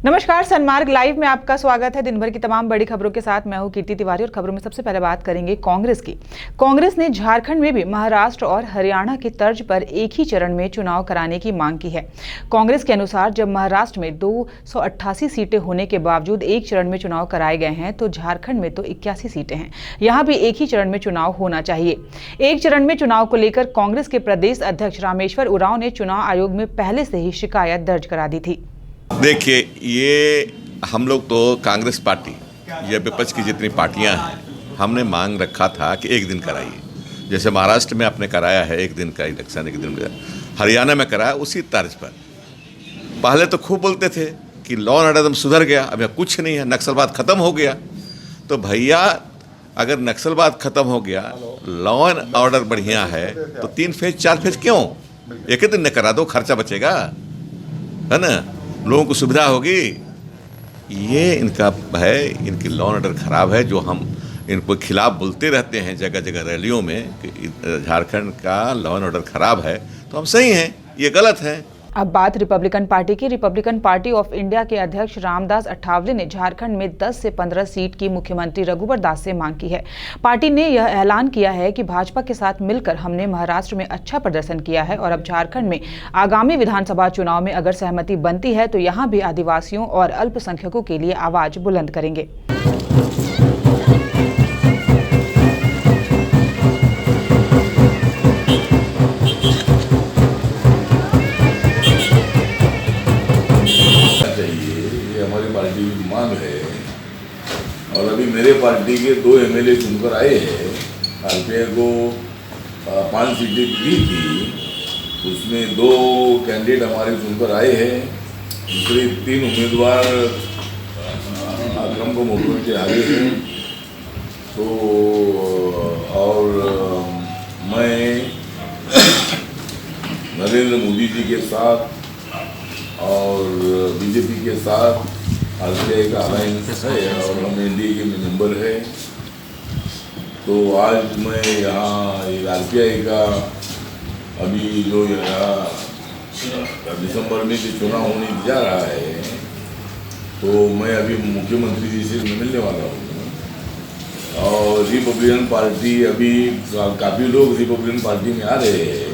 नमस्कार, सनमार्ग लाइव में आपका स्वागत है। दिन भर की तमाम बड़ी खबरों के साथ मैं हूं कीर्ति तिवारी और खबरों में सबसे पहले बात करेंगे कांग्रेस की। कांग्रेस ने झारखंड में भी महाराष्ट्र और हरियाणा की तर्ज पर एक ही चरण में चुनाव कराने की मांग की है। कांग्रेस के अनुसार जब महाराष्ट्र में 288 सीटें होने के बावजूद एक चरण में चुनाव कराए गए हैं तो झारखंड में तो 81 सीटें हैं। यहाँ भी एक ही चरण में चुनाव होना चाहिए। एक चरण में चुनाव को लेकर कांग्रेस के प्रदेश अध्यक्ष रामेश्वर उरांव ने चुनाव आयोग में पहले से ही शिकायत दर्ज करा दी थी। देखिए, ये हम लोग तो कांग्रेस पार्टी या विपक्ष की जितनी पार्टियां हैं, हमने मांग रखा था कि एक दिन कराइए। जैसे महाराष्ट्र में आपने कराया है एक दिन का इलेक्शन, एक दिन का हरियाणा में कराया, उसी तर्ज पर। पहले तो खूब बोलते थे कि लॉ एंड ऑर्डर सुधर गया, अब यहाँ कुछ नहीं है, नक्सलवाद खत्म हो गया। तो भैया, अगर नक्सलवाद खत्म हो गया, लॉ एंड ऑर्डर बढ़िया है, तो 3 फेज 4 फेज क्यों? एक ही दिन में करा दो, खर्चा बचेगा, है ना, लोगों को सुविधा होगी। ये इनका है, इनकी लॉ एंड ऑर्डर खराब है, जो हम इनको खिलाफ बोलते रहते हैं जगह जगह रैलियों में कि झारखंड का लॉ एंड ऑर्डर खराब है, तो हम सही हैं, ये गलत है। अब बात रिपब्लिकन पार्टी की। रिपब्लिकन पार्टी ऑफ इंडिया के अध्यक्ष रामदास अठावले ने झारखंड में 10 से 15 सीट की मुख्यमंत्री रघुवर दास से मांग की है। पार्टी ने यह ऐलान किया है कि भाजपा के साथ मिलकर हमने महाराष्ट्र में अच्छा प्रदर्शन किया है और अब झारखंड में आगामी विधानसभा चुनाव में अगर सहमति बनती है तो यहाँ भी आदिवासियों और अल्पसंख्यकों के लिए आवाज बुलंद करेंगे। पार्टी की मांग है और अभी मेरे पार्टी के 2 एमएलए चुनकर आए हैं। आरपीआई को 5 सीटें दी थी, उसमें 2 कैंडिडेट हमारे चुनकर आए हैं। दूसरे 3 उम्मीदवार आक्रम को मुख्यमंत्री आगे हैं। तो और मैं नरेंद्र मोदी जी के साथ और बीजेपी के साथ आरपीआई का अलायंस है और हम एनडीए के मेंबर है। तो आज मैं यहाँ आरपीआई का अभी जो यहाँ दिसंबर में जो चुनाव होने जा रहा है, तो मैं अभी मुख्यमंत्री जी से मिलने वाला हूँ। और रिपब्लिकन पार्टी, अभी काफ़ी लोग रिपब्लिकन पार्टी में आ रहे हैं।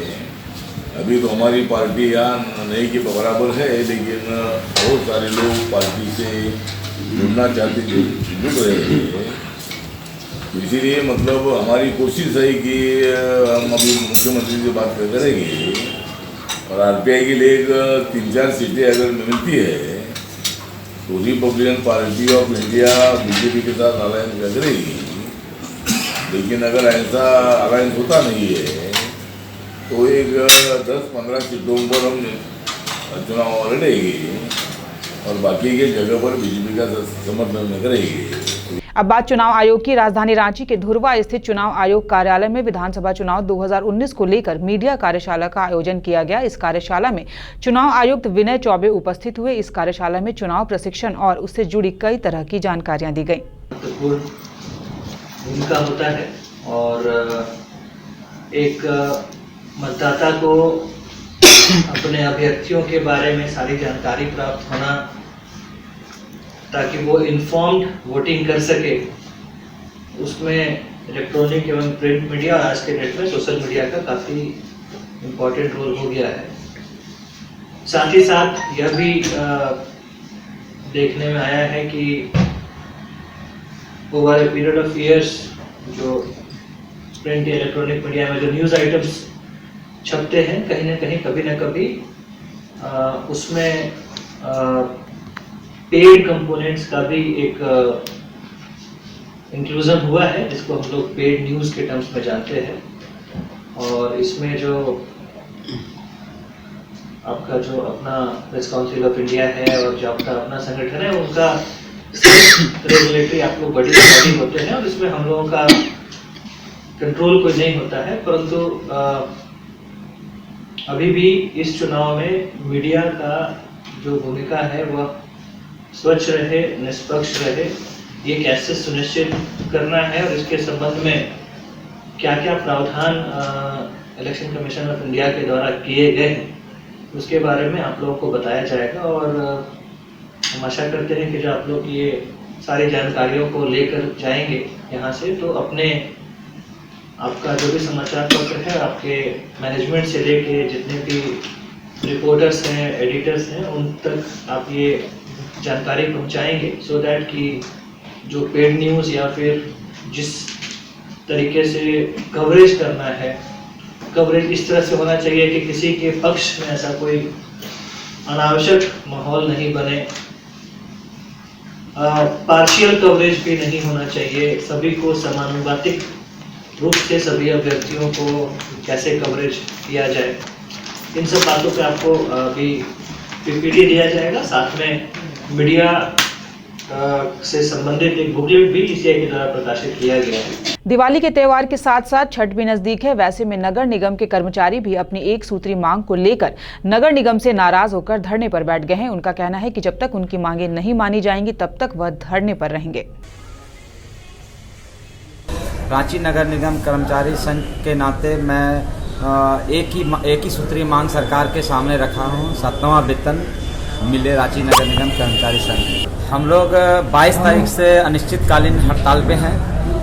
अभी तो हमारी पार्टी यहाँ नहीं के बराबर है, लेकिन बहुत सारे लोग पार्टी से जुड़ना चाहते, जुड़ रहे हैं। इसीलिए मतलब हमारी कोशिश है कि हम अभी मुख्यमंत्री से बात करेंगे और आरपीआई के लिए 3-4 सीटें अगर मिलती है तो Republican party of India BJP के साथ अलायंस करेगी। लेकिन अगर ऐसा अलायंस होता नहीं है तो एक 10-15 सीटों पर हम चुनाव लड़ेंगे और बाकी के जगह पर बीजेपी का समर्थन करेंगे। अब बात चुनाव आयोग की। राजधानी रांची के धुरवा स्थित चुनाव आयोग कार्यालय में विधानसभा चुनाव 2019 को लेकर मीडिया कार्यशाला का आयोजन किया गया। इस कार्यशाला में चुनाव आयुक्त विनय चौबे उपस्थित हुए। इस कार्यशाला में चुनाव प्रशिक्षण और उससे जुड़ी कई तरह की जानकारियां दी गई। भूमिका होता है और एक मतदाता को अपने अभ्यर्थियों के बारे में सारी जानकारी प्राप्त होना, ताकि वो इन्फॉर्म्ड वोटिंग कर सके। उसमें इलेक्ट्रॉनिक एवं प्रिंट मीडिया और आज के डेट में सोशल मीडिया का काफ़ी इम्पोर्टेंट रोल हो गया है। साथ ही साथ यह भी देखने में आया है कि over a period of years जो प्रिंट या इलेक्ट्रॉनिक मीडिया में जो न्यूज़ आइटम्स छपते हैं, कहीं ना कहीं कभी ना कभी उसमें पेड कंपोनेंट्स का भी एक इंक्लूजन हुआ है, जिसको हम लोग पेड न्यूज़ के टर्म्स में जानते हैं। और इसमें जो आपका जो अपना प्रेस काउंसिल ऑफ इंडिया है और जो आपका अपना संगठन है, उनका रेगुलेटरी आप लोग बड़ी बॉडी होते हैं और इसमें हम लोगों का कंट्रोल कोई नहीं होता है। परंतु अभी भी इस चुनाव में मीडिया का जो भूमिका है वह स्वच्छ रहे, निष्पक्ष रहे, ये कैसे सुनिश्चित करना है और इसके संबंध में क्या क्या प्रावधान इलेक्शन कमीशन ऑफ इंडिया के द्वारा किए गए हैं, उसके बारे में आप लोगों को बताया जाएगा। और हम आशा करते हैं कि जो आप लोग ये सारी जानकारियों को लेकर जाएंगे यहाँ से, तो अपने आपका जो भी समाचार पत्र है, आपके मैनेजमेंट से लेके जितने भी रिपोर्टर्स हैं, एडिटर्स हैं, उन तक आप ये जानकारी पहुँचाएंगे, सो दैट कि जो पेड न्यूज़ या फिर जिस तरीके से कवरेज करना है, कवरेज इस तरह से होना चाहिए कि किसी के पक्ष में ऐसा कोई अनावश्यक माहौल नहीं बने, पार्शियल कवरेज भी नहीं होना चाहिए, सभी को समानुपातिक रूप से सभी अभ्यर्थियों को कैसे कवरेज किया जाए, इन सब बातों पे आपको अभी पीपीटी दिया जाएगा। साथ में मीडिया से संबंधित एक बुकलेट भी सीआई के द्वारा प्रकाशित किया गया है। दिवाली के त्योहार के साथ साथ छठ भी नजदीक है। वैसे में नगर निगम के कर्मचारी भी अपनी एक सूत्री मांग को लेकर नगर निगम से नाराज होकर धरने पर बैठ गए हैं। उनका कहना है कि जब तक उनकी मांगें नहीं मानी जाएंगी तब तक वह धरने पर रहेंगे। रांची नगर निगम कर्मचारी संघ के नाते मैं एक ही सूत्री मांग सरकार के सामने रखा हूँ। 7वां वेतन मिले रांची नगर निगम कर्मचारी संघ। हम लोग 22 तारीख से अनिश्चितकालीन हड़ताल पे हैं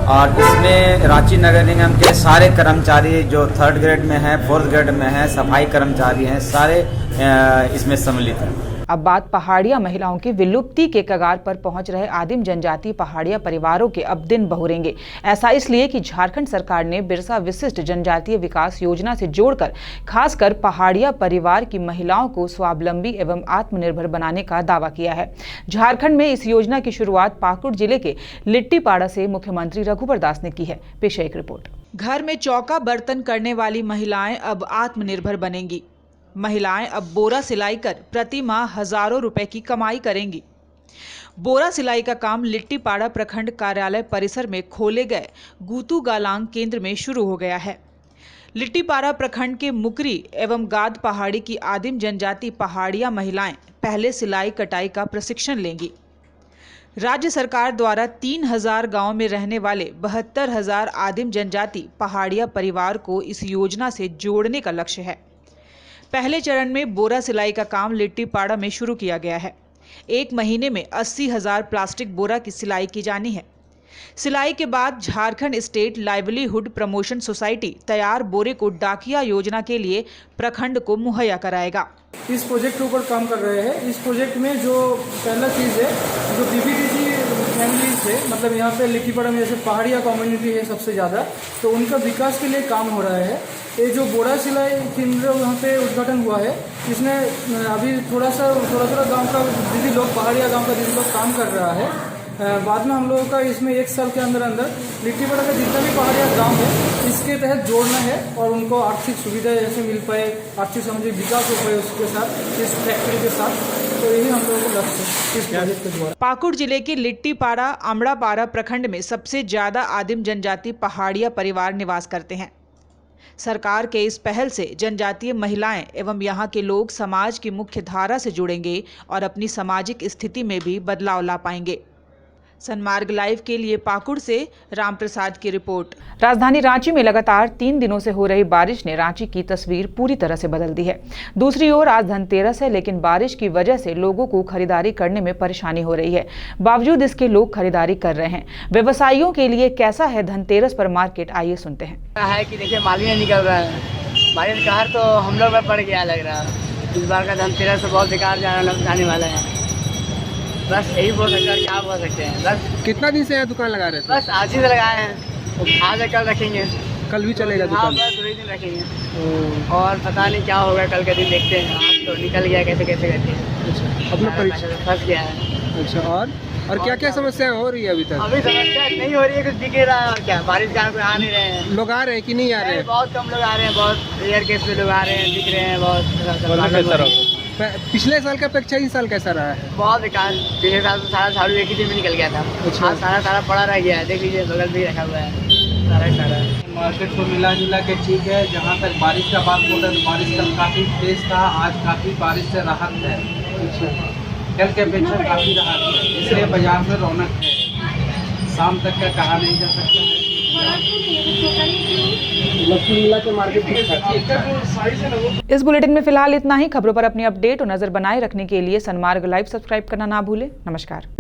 और इसमें रांची नगर निगम के सारे कर्मचारी जो 3rd ग्रेड में हैं, 4th ग्रेड में हैं, सफाई कर्मचारी हैं, सारे इसमें सम्मिलित हैं। अब बात पहाड़िया महिलाओं की विलुप्ति के कगार पर पहुंच रहे आदिम जनजाति पहाड़िया परिवारों के अब दिन बहुरेंगे। ऐसा इसलिए कि झारखंड सरकार ने बिरसा विशिष्ट जनजातीय विकास योजना से जोड़कर खासकर पहाड़िया परिवार की महिलाओं को स्वावलंबी एवं आत्मनिर्भर बनाने का दावा किया है। झारखंड में इस योजना की शुरुआत पाकुड़ जिले के लिट्टीपाड़ा से मुख्यमंत्री रघुवर दास ने की है। पेश है एक रिपोर्ट। घर में चौका बर्तन करने वाली महिलाएं अब आत्मनिर्भर बनेंगी। महिलाएं अब बोरा सिलाई कर प्रति माह हजारों रुपए की कमाई करेंगी। बोरा सिलाई का काम लिट्टीपाड़ा प्रखंड कार्यालय परिसर में खोले गए गूतू गालांग केंद्र में शुरू हो गया है। लिट्टीपाड़ा प्रखंड के मुकरी एवं गाद पहाड़ी की आदिम जनजाति पहाड़िया महिलाएं पहले सिलाई कटाई का प्रशिक्षण लेंगी। राज्य सरकार द्वारा 3000 गांव में रहने वाले 72,000 आदिम जनजाति पहाड़िया परिवार को इस योजना से जोड़ने का लक्ष्य है। पहले चरण में बोरा सिलाई का काम लिट्टीपाड़ा में शुरू किया गया है। 1 महीने में 80,000 प्लास्टिक बोरा की सिलाई की जानी है। सिलाई के बाद Jharkhand state livelihood promotion society तैयार बोरे को डाकिया योजना के लिए प्रखंड को मुहैया कराएगा। इस प्रोजेक्ट के ऊपर काम कर रहे हैं। इस प्रोजेक्ट में जो पहला चीज़ है, जो बीबीटीसी फैमिलीज है, मतलब यहाँ पे लिट्टीपाड़ा में जैसे पहाड़िया कम्युनिटी है सबसे ज़्यादा, तो उनका विकास के लिए काम हो रहा है। ये जो बोरा सिलाई केंद्र यहाँ पे उद्घाटन हुआ है, इसमें अभी थोड़ा गांव का दीदी लोग, पहाड़िया गांव का दीदी लोग काम कर रहा है। बाद में हम लोगों का इसमें 1 साल के अंदर लिट्टीपाड़ा का जितना भी पहाड़िया गांव है इसके तहत जोड़ना है और उनको आर्थिक सुविधा जैसे मिल पाए, आर्थिक सामाजिक विकास हो पाए उसके साथ, इस फैक्ट्री के साथ। तो यही हम लोगों को लक्ष्य है इस प्रोजेक्ट के द्वारा। पाकुड़ जिले के लिट्टीपाड़ा अमड़ापाड़ा प्रखंड में सबसे ज्यादा आदिम जनजाति पहाड़िया परिवार निवास करते हैं। सरकार के इस पहल से जनजातीय महिलाएं एवं यहाँ के लोग समाज की मुख्य धारा से जुड़ेंगे और अपनी सामाजिक स्थिति में भी बदलाव ला पाएंगे। सनमार्ग लाइव के लिए पाकुड़ से रामप्रसाद की रिपोर्ट। राजधानी रांची में लगातार 3 दिनों से हो रही बारिश ने रांची की तस्वीर पूरी तरह से बदल दी है। दूसरी ओर आज धनतेरस है, लेकिन बारिश की वजह से लोगों को खरीदारी करने में परेशानी हो रही है। बावजूद इसके लोग खरीदारी कर रहे हैं। व्यवसायियों के लिए कैसा है धनतेरस पर मार्केट, आइए सुनते हैं। कि देखिए माल ही नहीं निकल रहा है। बारिश का कहर तो हम लोग में पड़ गया लग रहा है। इस बार का धनतेरस तो बहुत बेकार जाने वाला है। बस यही बोल सकते हैं, क्या बोल सकते हैं। बस कितना दिन से यहाँ दुकान लगा रहे थे? बस आज ही से लगाए हैं। आज कल रखेंगे, कल भी चलेगा दुकान? हाँ, बस 2 दिन रखेंगे और पता नहीं क्या होगा कल के दिन, देखते हैं। आज तो निकल गया कैसे करके। अच्छा, अपना पैसा फंस गया है। अच्छा, और क्या समस्याएं हो रही है अभी तक? अभी समस्या नहीं हो रही है, कुछ दिख ही रहा है। और क्या, बारिश का कोई आ नहीं रहे हैं। लोग आ रहे हैं कि नहीं आ रहे हैं? बहुत कम लोग आ रहे हैं, बहुत रेयर केस में लोग आ रहे हैं, दिख रहे हैं बहुत। पिछले साल का अपेक्षा इस साल कैसा रहा है? बहुत बेकार। पिछले साल तो सारा झाड़ू एक ही दिन में निकल गया था। अच्छा। आज सारा पड़ा रह गया है। देख लीजिए बगल भी रखा हुआ है सारा। मार्केट को मिला जुला के ठीक है। जहाँ तक बारिश का बात बोल रहे हैं, बारिश कल काफ़ी तेज था, आज काफ़ी बारिश से राहत है। कल के अपेक्षा काफ़ी राहत है, इसलिए बाजार में रौनक है। शाम तक का कहा नहीं जा सकता है। मिला के मार्केट ठीक था। इस बुलेटिन में फिलहाल इतना ही। खबरों पर अपनी अपडेट और नजर बनाए रखने के लिए सनमार्ग लाइव सब्सक्राइब करना ना भूलें। नमस्कार।